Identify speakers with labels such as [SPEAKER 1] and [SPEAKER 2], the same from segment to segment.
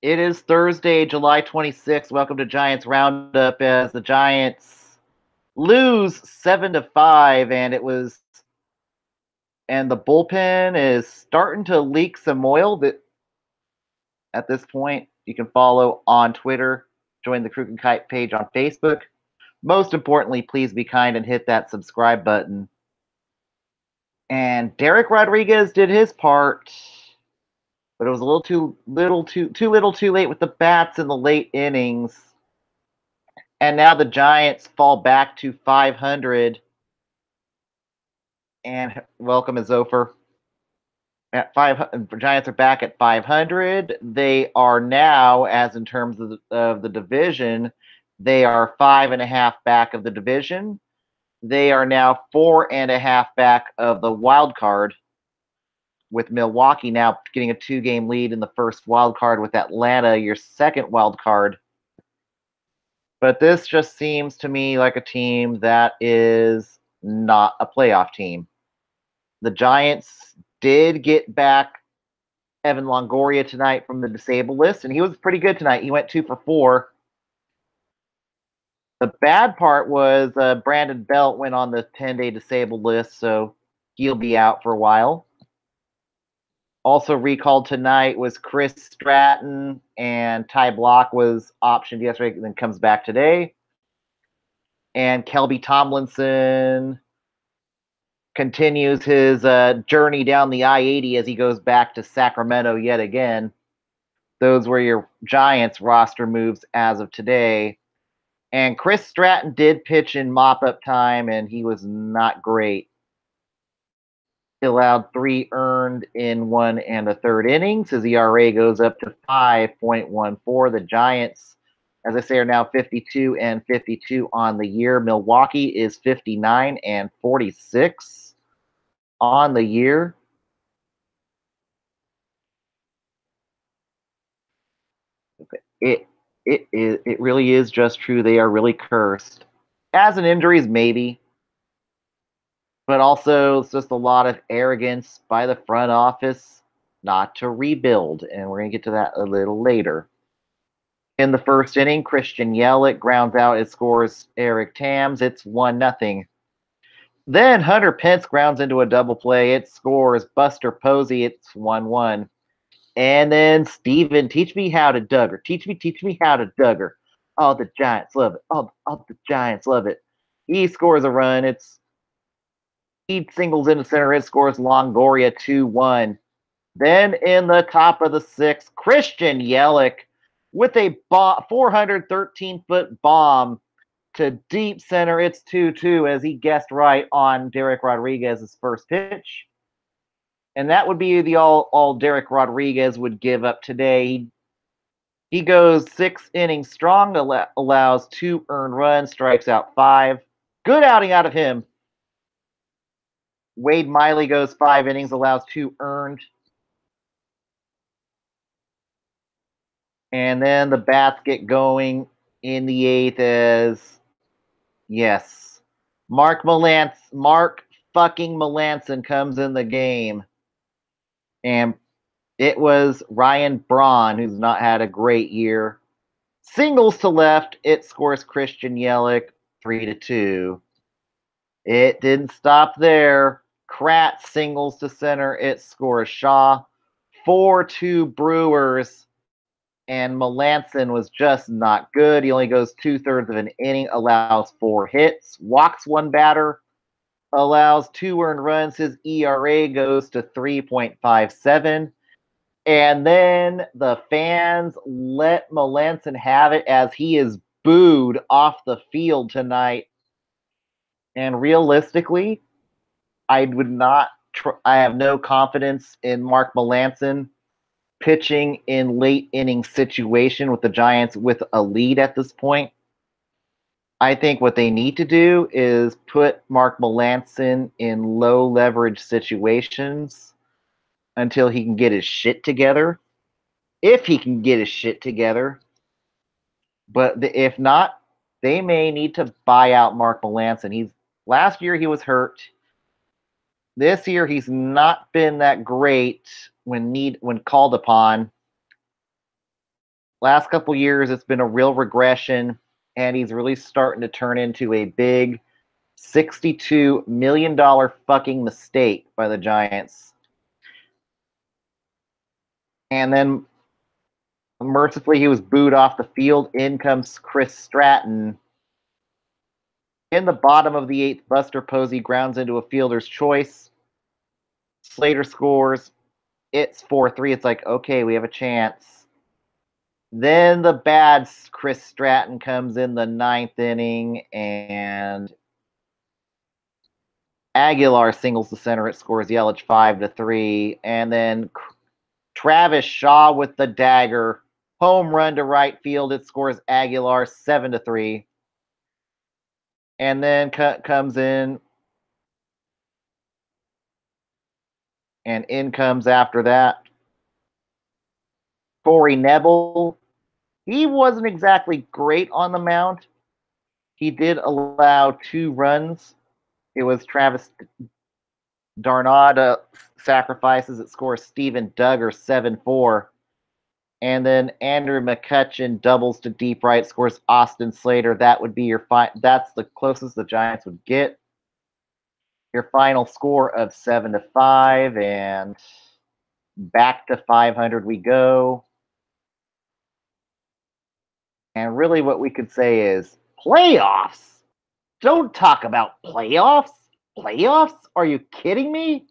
[SPEAKER 1] It is Thursday, July 26th. Welcome to Giants Roundup as the Giants lose 7-5, and the bullpen is starting to leak some oil that at this point you can follow on Twitter, join the Crook and Kite page on Facebook. Most importantly, please be kind and hit that subscribe button. And Derek Rodriguez did his part, but it was a little too late with the bats in the late innings. And now the Giants fall back to 500. And welcome is over. At 500, Giants are back at 500. They are now, as in terms of the division, they are 5.5 back of the division. They are now 4.5 back of the wild card, with Milwaukee now getting a 2-game lead in the first wild card, with Atlanta your second wild card. But this just seems to me like a team that is not a playoff team. The Giants did get back Evan Longoria tonight from the disabled list, and he was pretty good tonight. He went 2 for 4. The bad part was Brandon Belt went on the 10-day disabled list, so he'll be out for a while. Also recalled tonight was Chris Stratton, and Ty Block was optioned yesterday and then comes back today. And Kelby Tomlinson continues his journey down the I-80 as he goes back to Sacramento yet again. Those were your Giants roster moves as of today. And Chris Stratton did pitch in mop-up time, and he was not great. He allowed 3 earned in 1 1/3 innings. His ERA goes up to 5.14. The Giants, as I say, are now 52-52 on the year. Milwaukee is 59-46 on the year. It really is just true. They are really cursed. As in injuries, maybe, but also it's just a lot of arrogance by the front office not to rebuild, and we're gonna get to that a little later. In the first inning, Christian Yelich grounds out. It scores Eric Tams. It's 1-0. Then Hunter Pence grounds into a double play. It scores Buster Posey. It's 1-1. And then Steven, teach me how to Duggar. Teach me how to Duggar. Oh, the Giants love it. Oh, the Giants love it. He scores a run. He singles into center. It scores Longoria 2-1. Then in the top of the sixth, Christian Yelich with a 413-foot bomb to deep center. It's 2-2 as he guessed right on Derek Rodriguez's first pitch. And that would be the all Derek Rodriguez would give up today. He goes 6 innings strong, allows 2 earned runs, strikes out 5. Good outing out of him. Wade Miley goes 5 innings, allows 2 earned. And then the bats get going in the 8th as, yes, Mark fucking Melanson comes in the game. And it was Ryan Braun, who's not had a great year. Singles to left, it scores Christian Yelich 3-2. It didn't stop there. Kratz singles to center, it scores Shaw 4-2 Brewers. And Melanson was just not good. He only goes 2/3 of an inning, allows 4 hits, walks 1 batter, allows 2 earned runs. His ERA goes to 3.57. And then the fans let Melanson have it as he is booed off the field tonight. And realistically, I would not. I have no confidence in Mark Melanson pitching in late inning situation with the Giants with a lead at this point. I think what they need to do is put Mark Melanson in low leverage situations until he can get his shit together. If he can get his shit together. But if not, they may need to buy out Mark Melanson. Last year he was hurt. This year he's not been that great when called upon. Last couple years, it's been a real regression, and he's really starting to turn into a big $62 million fucking mistake by the Giants. And then, mercifully, he was booed off the field. In comes Chris Stratton. In the bottom of the eighth, Buster Posey grounds into a fielder's choice. Slater scores. It's 4-3. It's like, okay, we have a chance. Then the bad Chris Stratton comes in the ninth inning, and Aguilar singles to center. It scores Yelich 5-3. And then Travis Shaw with the dagger. Home run to right field. It scores Aguilar 7-3. And then comes in, and in comes after that Corey Nebel. He wasn't exactly great on the mound. He did allow 2 runs. It was Travis Darnada sacrifices. It scores Steven Duggar 7-4. And then Andrew McCutcheon doubles to deep right, scores Austin Slater. That would be your that's the closest the Giants would get. Your final score of 7-5, and back to 500 we go. And really what we could say is playoffs. Don't talk about playoffs. Playoffs? Are you kidding me?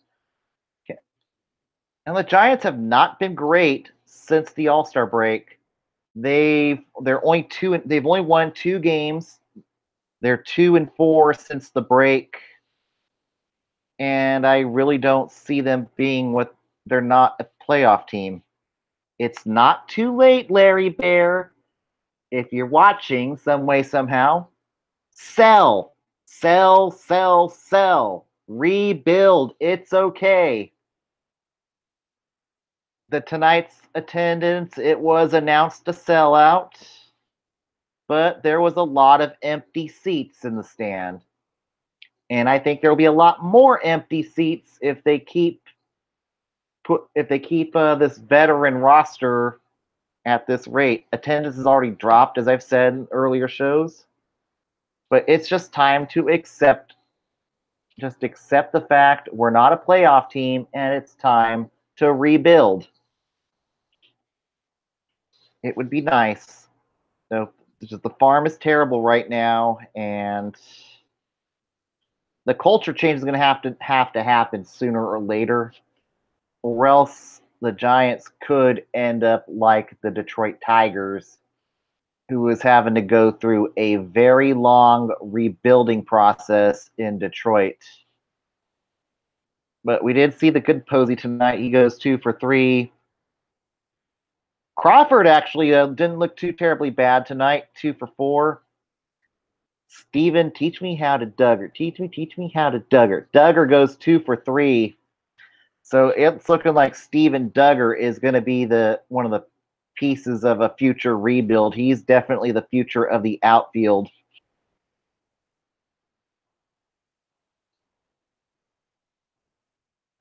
[SPEAKER 1] And the Giants have not been great since the All-Star break. They've only won 2 games. They're 2-4 since the break. And I really don't see them being what they're not a playoff team. It's not too late, Larry Bear. If you're watching some way, somehow, sell, sell, sell, sell, rebuild. It's okay. The tonight's attendance, it was announced a sellout, but there was a lot of empty seats in the stand. And I think there will be a lot more empty seats if they keep this veteran roster at this rate. Attendance has already dropped, as I've said in earlier shows, but it's just time to accept the fact we're not a playoff team, and it's time to rebuild. It would be nice. So the farm is terrible right now, and the culture change is going to have to happen sooner or later, or else the Giants could end up like the Detroit Tigers, who was having to go through a very long rebuilding process in Detroit. But we did see the good Posey tonight. He goes 2 for 3. Crawford actually didn't look too terribly bad tonight. 2 for 4. Steven, teach me how to Duggar. Teach me how to Duggar. Duggar goes 2 for 3. So it's looking like Steven Duggar is going to be one of the pieces of a future rebuild. He's definitely the future of the outfield.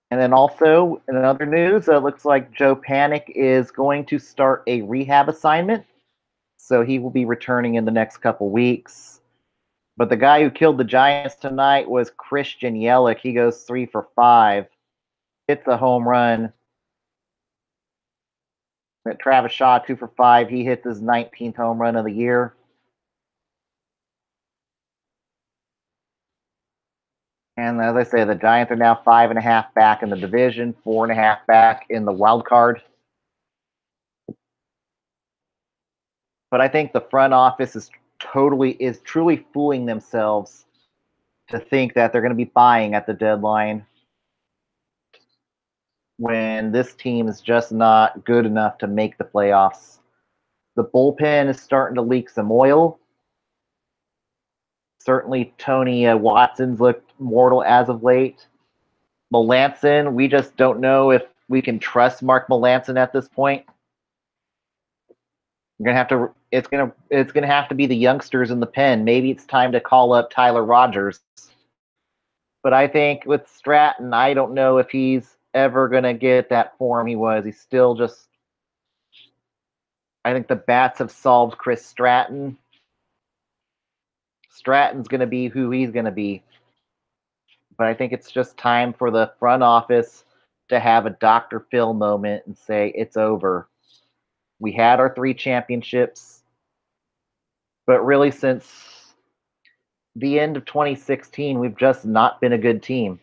[SPEAKER 1] And then also, in other news, it looks like Joe Panic is going to start a rehab assignment. So he will be returning in the next couple weeks. But the guy who killed the Giants tonight was Christian Yelich. He goes 3 for 5. Hits a home run. Travis Shaw, 2 for 5. He hits his 19th home run of the year. And as I say, the Giants are now 5.5 back in the division, 4.5 back in the wild card. But I think the front office is truly fooling themselves to think that they're going to be buying at the deadline when this team is just not good enough to make the playoffs. The bullpen is starting to leak some oil. Certainly, Tony Watson's looked mortal as of late. Melancon, we just don't know if we can trust Mark Melancon at this point. You're gonna have to. It's gonna have to be the youngsters in the pen. Maybe it's time to call up Tyler Rogers. But I think with Stratton, I don't know if he's ever gonna get that form he was. He's still just. I think the bats have solved Chris Stratton. Stratton's going to be who he's going to be. But I think it's just time for the front office to have a Dr. Phil moment and say, it's over. We had our 3 championships, but really since the end of 2016, we've just not been a good team.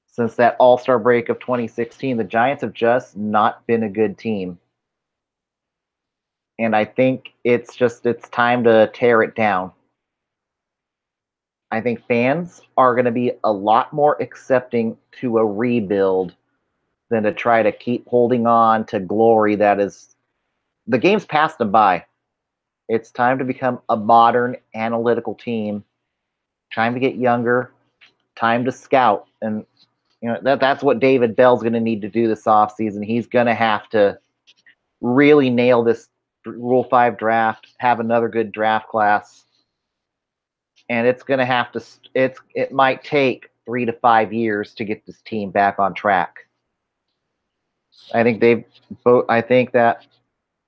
[SPEAKER 1] Since that All-Star break of 2016, the Giants have just not been a good team. And I think it's time to tear it down. I think fans are going to be a lot more accepting to a rebuild than to try to keep holding on to glory that is the game's passed them by. It's time to become a modern analytical team. Time to get younger, time to scout. And that's what David Bell's going to need to do this offseason. He's going to have to really nail this Rule 5 draft, have another good draft class. And it's going to have to it might take 3 to 5 years to get this team back on track. I think that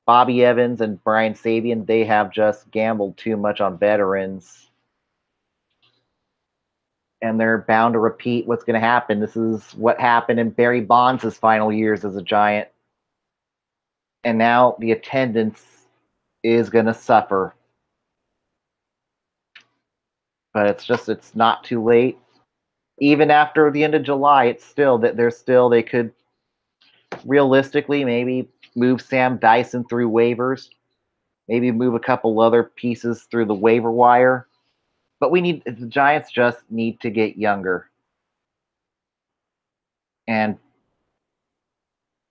[SPEAKER 1] Bobby Evans and Brian Sabian, they have just gambled too much on veterans. And they're bound to repeat what's going to happen. This is what happened in Barry Bonds' final years as a Giant. And now the attendance is going to suffer. But it's not too late. Even after the end of July, it's still that they could realistically maybe move Sam Dyson through waivers, maybe move a couple other pieces through the waiver wire. But the Giants just need to get younger.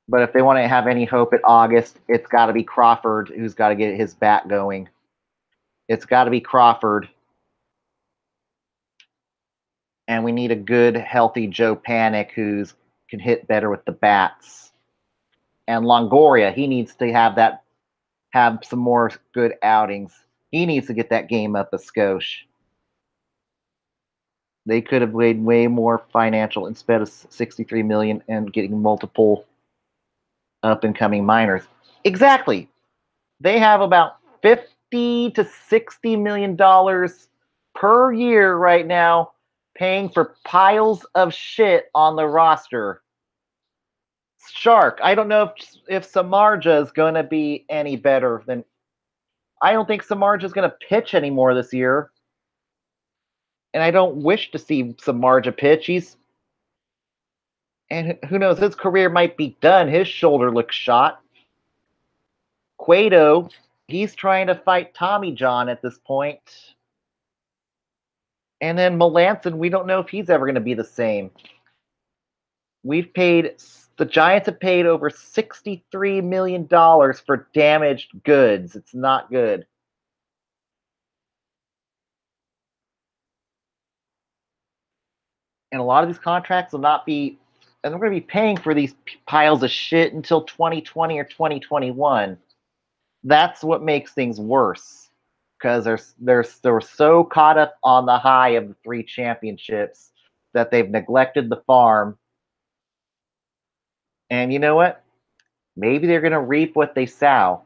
[SPEAKER 1] But if they want to have any hope at August, it's got to be Crawford who's got to get his bat going. It's got to be Crawford. And we need a good, healthy Joe Panic who can hit better with the bats. And Longoria, he needs to have some more good outings. He needs to get that game up a skosh. They could have made way more financial instead of $63 million and getting multiple up and coming minors. Exactly. They have about $50 to $60 million per year right now paying for piles of shit on the roster. Shark, I don't know if Samardzija is going to be any better than. I don't think Samardzija is going to pitch anymore this year. And I don't wish to see Samardzija pitch. And who knows, his career might be done. His shoulder looks shot. Cueto, he's trying to fight Tommy John at this point. And then Melancon, we don't know if he's ever going to be the same. The Giants have paid over $63 million for damaged goods. It's not good. And a lot of these contracts will not be, and they're going to be paying for these piles of shit until 2020 or 2021. That's what makes things worse. Because they're so caught up on the high of the 3 championships that they've neglected the farm. And you know what? Maybe they're going to reap what they sow.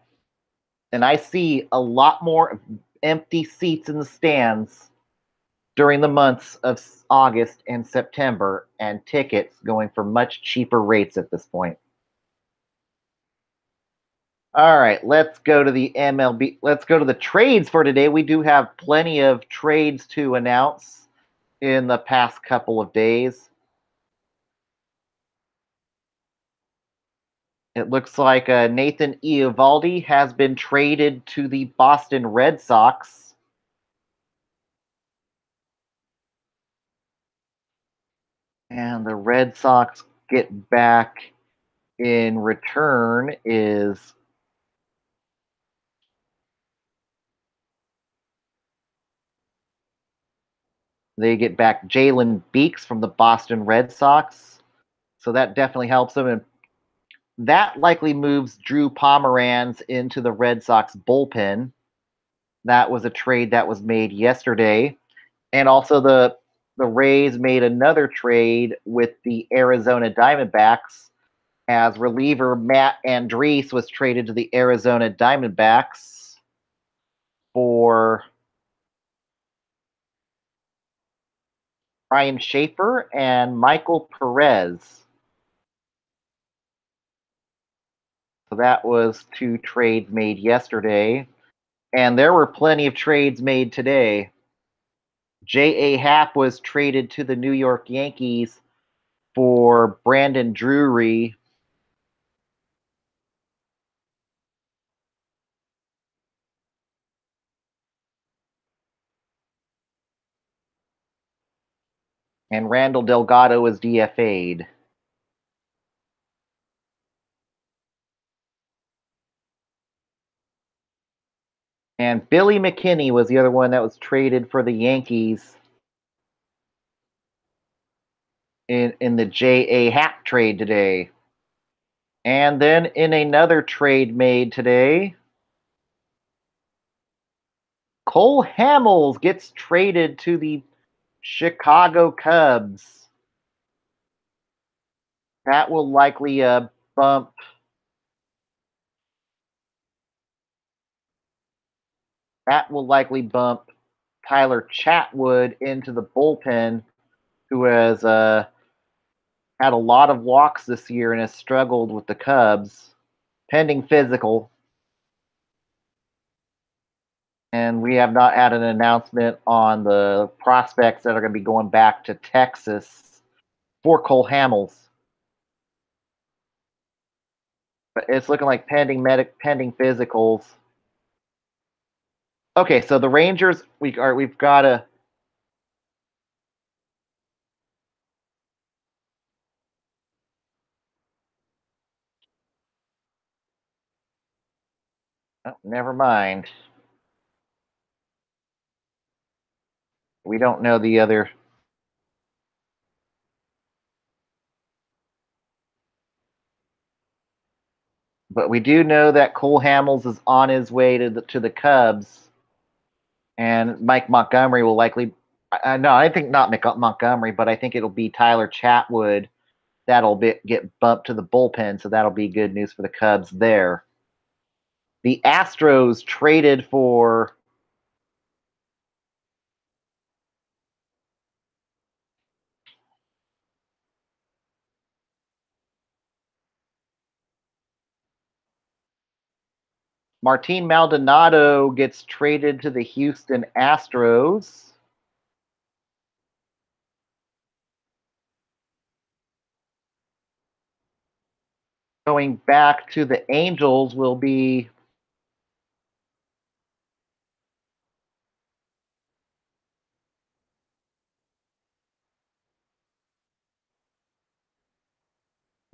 [SPEAKER 1] And I see a lot more empty seats in the stands during the months of August and September, and tickets going for much cheaper rates at this point. All right, let's go to the MLB. Let's go to the trades for today. We do have plenty of trades to announce in the past couple of days. It looks like Nathan Eovaldi has been traded to the Boston Red Sox. And the Red Sox get back in return is they get back Jalen Beeks from the Boston Red Sox. So that definitely helps them. And that likely moves Drew Pomeranz into the Red Sox bullpen. That was a trade that was made yesterday. And also the Rays made another trade with the Arizona Diamondbacks as reliever Matt Andriese was traded to the Arizona Diamondbacks for Ryan Schaefer and Michael Perez. So that was two trades made yesterday. And there were plenty of trades made today. J.A. Happ was traded to the New York Yankees for Brandon Drury. And Randall Delgado was DFA'd. And Billy McKinney was the other one that was traded for the Yankees in the J.A. Happ trade today. And then in another trade made today, Cole Hamels gets traded to the Chicago Cubs. That will likely bump Tyler Chatwood into the bullpen, who has had a lot of walks this year and has struggled with the Cubs, pending physical. And we have not had an announcement on the prospects that are going to be going back to Texas for Cole Hamels. But it's looking like pending physicals. Okay, so the Rangers, we've got to. Oh, never mind. We don't know the other. But we do know that Cole Hamels is on his way to the Cubs, and Mike Montgomery will likely. No, I think not Montgomery, but I think it'll be Tyler Chatwood get bumped to the bullpen, so that'll be good news for the Cubs there. The Astros traded for Martin Maldonado gets traded to the Houston Astros. Going back to the Angels will be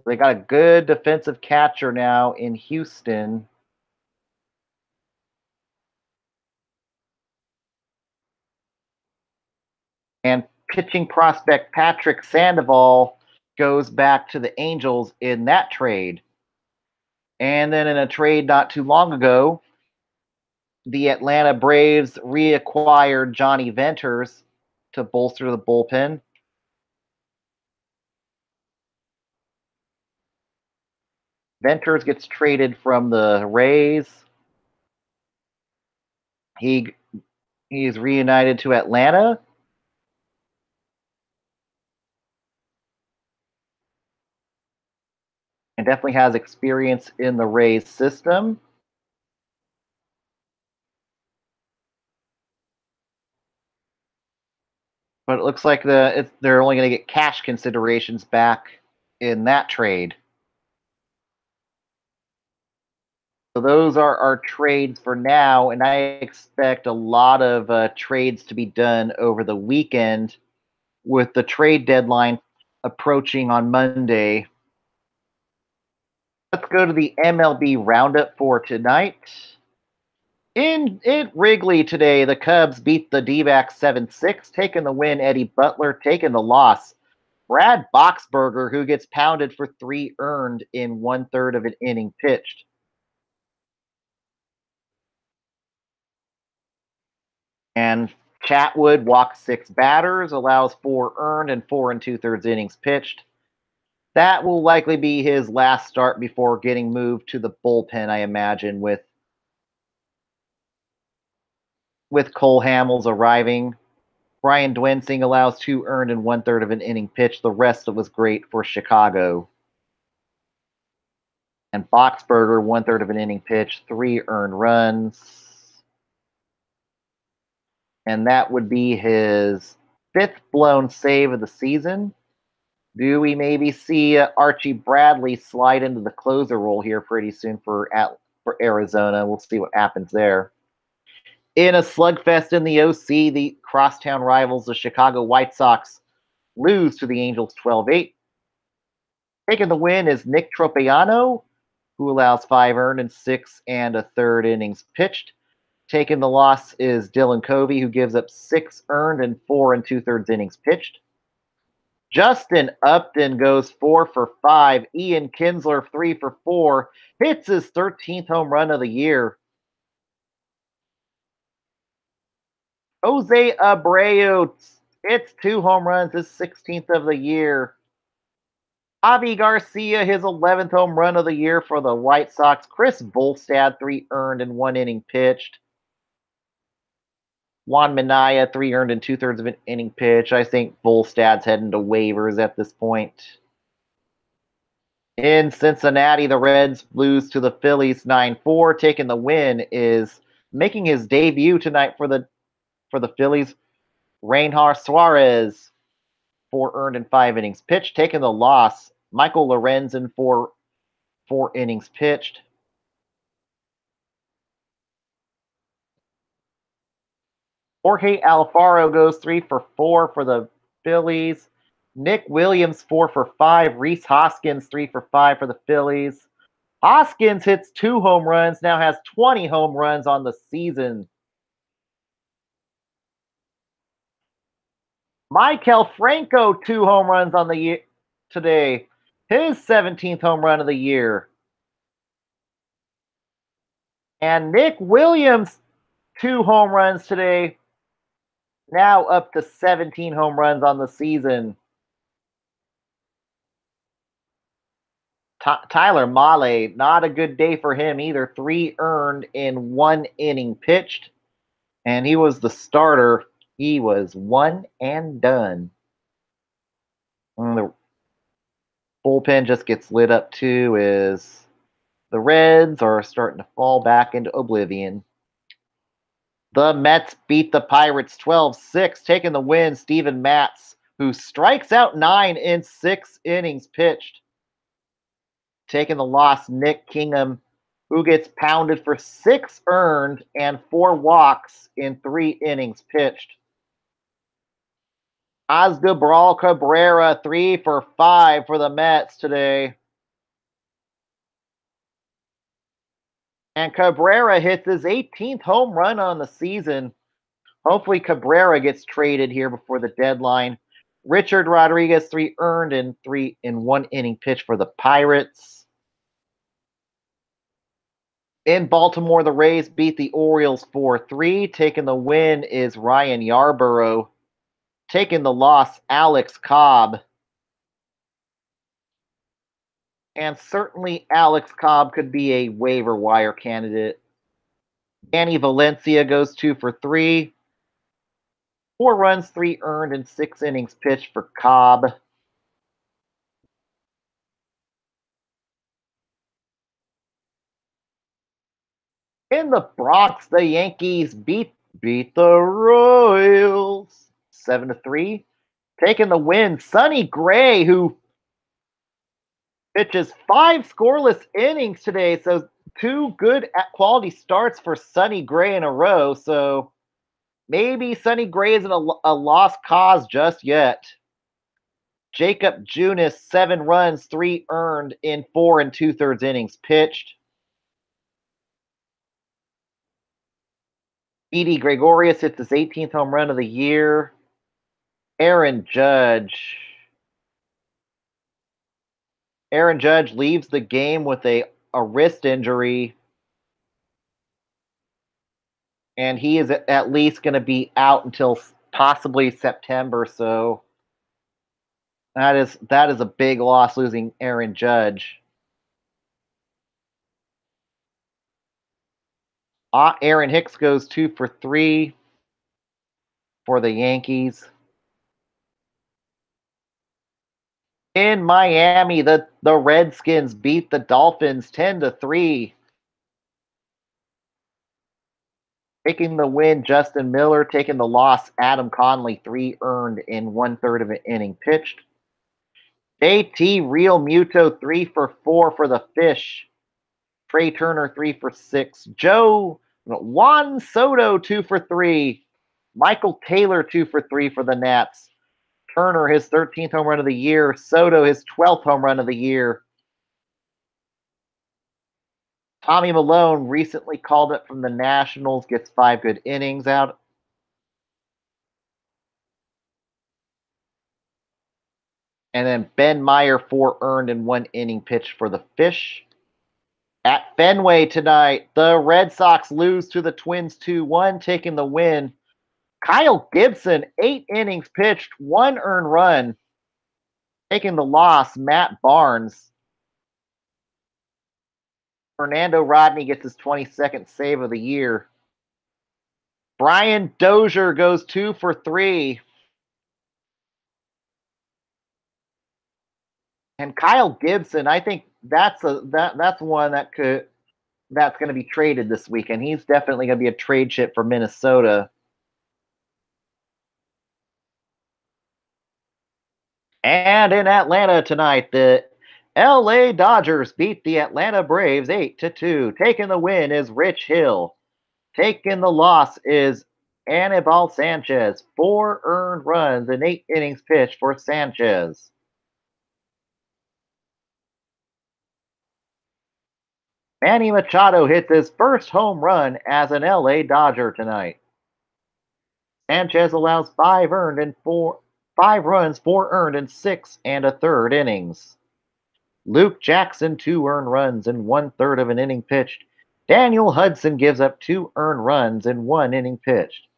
[SPEAKER 1] they got a good defensive catcher now in Houston. And pitching prospect Patrick Sandoval goes back to the Angels in that trade. And then in a trade not too long ago, the Atlanta Braves reacquired Johnny Venters to bolster the bullpen. Venters gets traded from the Rays. He is reunited to Atlanta. And definitely has experience in the Rays system. But it looks like they're only going to get cash considerations back in that trade. So those are our trades for now, and I expect a lot of trades to be done over the weekend with the trade deadline approaching on Monday. Let's go to the MLB Roundup for tonight. In Wrigley today, the Cubs beat the D-backs 7-6, taking the win. Eddie Butler taking the loss. Brad Boxberger, who gets pounded for 3 earned in 1/3 of an inning pitched. And Chatwood walks 6 batters, allows 4 earned and 4 2/3 innings pitched. That will likely be his last start before getting moved to the bullpen, I imagine, with Cole Hamels arriving. Brian Dwensing allows 2 earned and 1/3 of an inning pitched. The rest was great for Chicago. And Boxberger, 1/3 of an inning pitched, 3 earned runs. And that would be his 5th blown save of the season. Do we maybe see Archie Bradley slide into the closer role here pretty soon for Arizona? We'll see what happens there. In a slugfest in the OC, the crosstown rivals, the Chicago White Sox, lose to the Angels 12-8. Taking the win is Nick Tropeano, who allows 5 earned and 6 1/3 innings pitched. Taking the loss is Dylan Covey, who gives up 6 earned and 4 2/3 innings pitched. Justin Upton goes 4 for 5. Ian Kinsler 3 for 4. Hits his 13th home run of the year. Jose Abreu hits 2 home runs, his 16th of the year. Javi Garcia, his 11th home run of the year for the White Sox. Chris Volstad, 3 earned and 1 inning pitched. Juan Minaya, 3 earned and 2/3 of an inning pitch. I think Volstad's heading to waivers at this point. In Cincinnati, the Reds lose to the Phillies 9-4. Taking the win is making his debut tonight for the Phillies. Reinhard Suarez, 4 earned and 5 innings pitched. Taking the loss, Michael Lorenzen, 4 innings pitched. Jorge Alfaro goes 3 for 4 for the Phillies. Nick Williams, 4 for 5. Rhys Hoskins, 3 for 5 for the Phillies. Hoskins hits 2 home runs, now has 20 home runs on the season. Maikel Franco, 2 home runs on the year today. His 17th home run of the year. And Nick Williams, 2 home runs today. Now up to 17 home runs on the season. Tyler Mahle, not a good day for him either. 3 earned in 1 inning pitched. And he was the starter. He was one and done. And the bullpen just gets lit up too as the Reds are starting to fall back into oblivion. The Mets beat the Pirates 12-6, taking the win. Steven Matz, who strikes out 9 in 6 innings pitched. Taking the loss, Nick Kingham, who gets pounded for 6 earned and 4 walks in 3 innings pitched. Asdrubal Cabrera, 3 for 5 for the Mets today. And Cabrera hits his 18th home run on the season. Hopefully Cabrera gets traded here before the deadline. Richard Rodriguez, 3 earned and 3 in 1 inning pitch for the Pirates. In Baltimore, the Rays beat the Orioles 4-3. Taking the win is Ryan Yarborough. Taking the loss, Alex Cobb. And certainly Alex Cobb could be a waiver wire candidate. Danny Valencia goes 2 for 3. 4 runs, 3 earned, and 6 innings pitched for Cobb. In the Bronx, the Yankees beat the Royals 7-3. Taking the win, Sonny Gray, who pitches 5 scoreless innings today. So 2 good quality starts for Sonny Gray in a row. So maybe Sonny Gray isn't a lost cause just yet. Jacob Junis, 7 runs, 3 earned in 4 2/3 innings pitched. Didi Gregorius hits his 18th home run of the year. Aaron Judge. Aaron Judge leaves the game with a wrist injury. And he is at least going to be out until possibly September. So That is a big loss, losing Aaron Judge. Aaron Hicks goes 2 for 3 for the Yankees. In Miami, the Redskins beat the Dolphins 10-3. Taking the win, Justin Miller. Taking the loss, Adam Conley. 3 earned in 1/3 of an inning pitched. JT Real Muto 3 for 4 for the Fish. Trey Turner 3 for 6. Juan Soto 2 for 3. Michael Taylor 2 for 3 for the Nats. Turner his 13th home run of the year. Soto his 12th home run of the year. Tommy Malone recently called up from the Nationals, gets 5 good innings out. And then Ben Meyer 4 earned in 1 inning pitched for the Fish. At Fenway tonight, the Red Sox lose to the Twins 2-1, taking the win. Kyle Gibson, 8 innings pitched, 1 earned run. Taking the loss, Matt Barnes. Fernando Rodney gets his 22nd save of the year. Brian Dozier goes 2 for 3. And Kyle Gibson, I think that's one that's going to be traded this weekend. He's definitely going to be a trade chip for Minnesota. And in Atlanta tonight, the LA Dodgers beat the Atlanta Braves 8-2. Taking the win is Rich Hill. Taking the loss is Anibal Sanchez. 4 earned runs in 8 innings pitched for Sanchez. Manny Machado hits his first home run as an LA Dodger tonight. Sanchez allows 5 runs, 4 earned in 6 1/3 innings. Luke Jackson 2 earned runs in 1/3 of an inning pitched. Daniel Hudson gives up 2 earned runs in 1 inning pitched.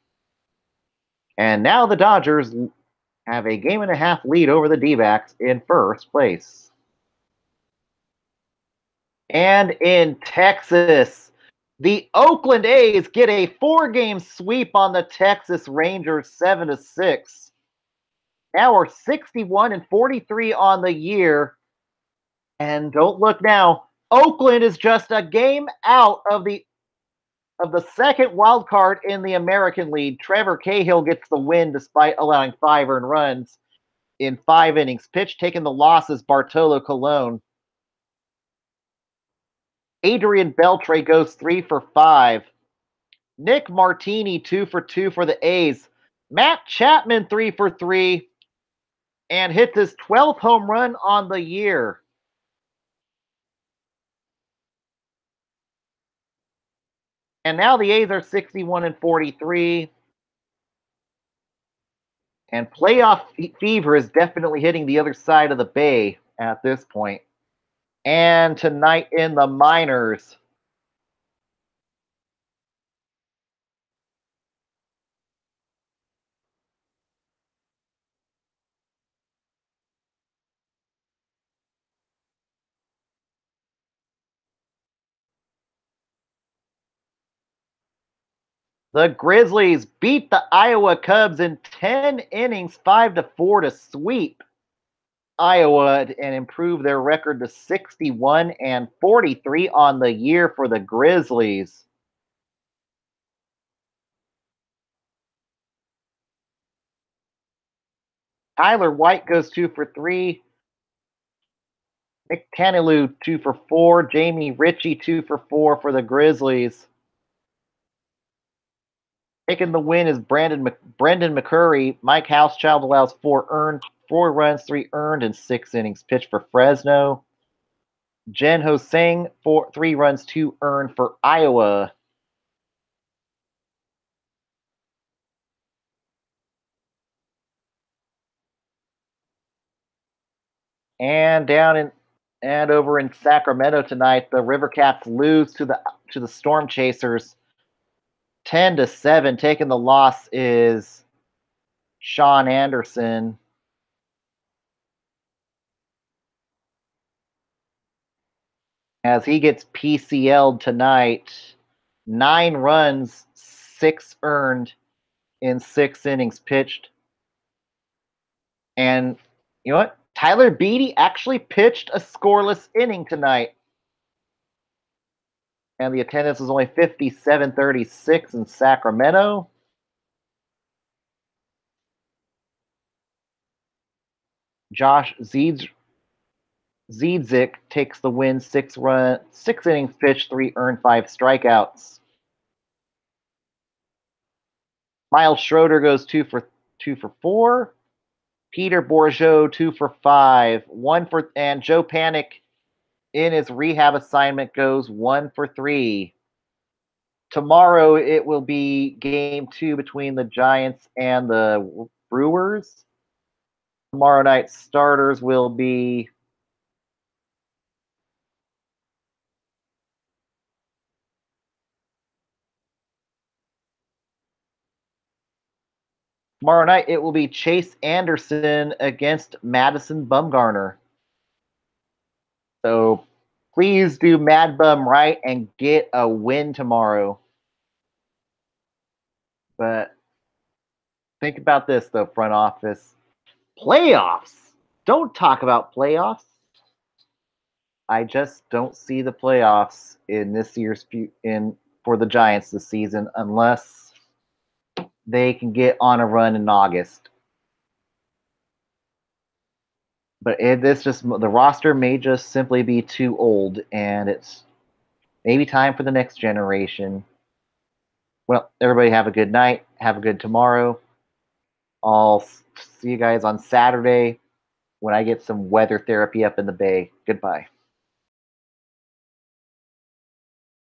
[SPEAKER 1] And now the Dodgers have a game-and-a-half lead over the D-backs in first place. And in Texas, the Oakland A's get a 4-game sweep on the Texas Rangers 7-6. Now we're 61-43 on the year. And don't look now, Oakland is just a game out of the second wild card in the American League. Trevor Cahill gets the win despite allowing 5 earned runs in 5 innings pitched. Taking the loss is Bartolo Colon. Adrian Beltre goes 3 for 5. Nick Martini 2 for 2 for the A's. Matt Chapman 3 for 3 and hits his 12th home run on the year. And now the A's are 61-43. And playoff fever is definitely hitting the other side of the bay at this point. And tonight in the minors, the Grizzlies beat the Iowa Cubs in 10 innings, 5-4 to sweep Iowa and improve their record to 61-43 on the year for the Grizzlies. Tyler White goes 2 for 3. Nick Tanelu 2 for 4. Jamie Ritchie 2 for 4 for the Grizzlies. Taking the win is Brendan McCurry. Mike Housechild allows 4 runs, 3 earned in 6 innings pitched for Fresno. Jen Hosang 3 runs, 2 earned for Iowa. And over in Sacramento tonight, the Rivercats lose to the Storm Chasers 10-7. Taking the loss is Sean Anderson. as he gets PCL'd tonight. 9 runs, 6 earned in 6 innings pitched. And you know what? Tyler Beatty actually pitched a scoreless inning tonight. And the attendance was only 57-36 in Sacramento. Josh Ziedzik takes the win, 6 innings pitched, 3 earned, 5 strikeouts. Miles Schroeder goes 2 for 4. Peter Bourgeot 2 for 5. And Joe Panic in his rehab assignment goes 1 for 3. Tomorrow it will be game 2 between the Giants and the Brewers. Tomorrow night starters will be tomorrow night it will be Chase Anderson against Madison Bumgarner. So please do Mad Bum right and get a win tomorrow. But think about this though, front office. Playoffs. Don't talk about playoffs. I just don't see the playoffs in this year's for the Giants this season unless they can get on a run in August. But the roster may just simply be too old, and it's maybe time for the next generation. Well, everybody have a good night. Have a good tomorrow. I'll see you guys on Saturday when I get some weather therapy up in the Bay. Goodbye.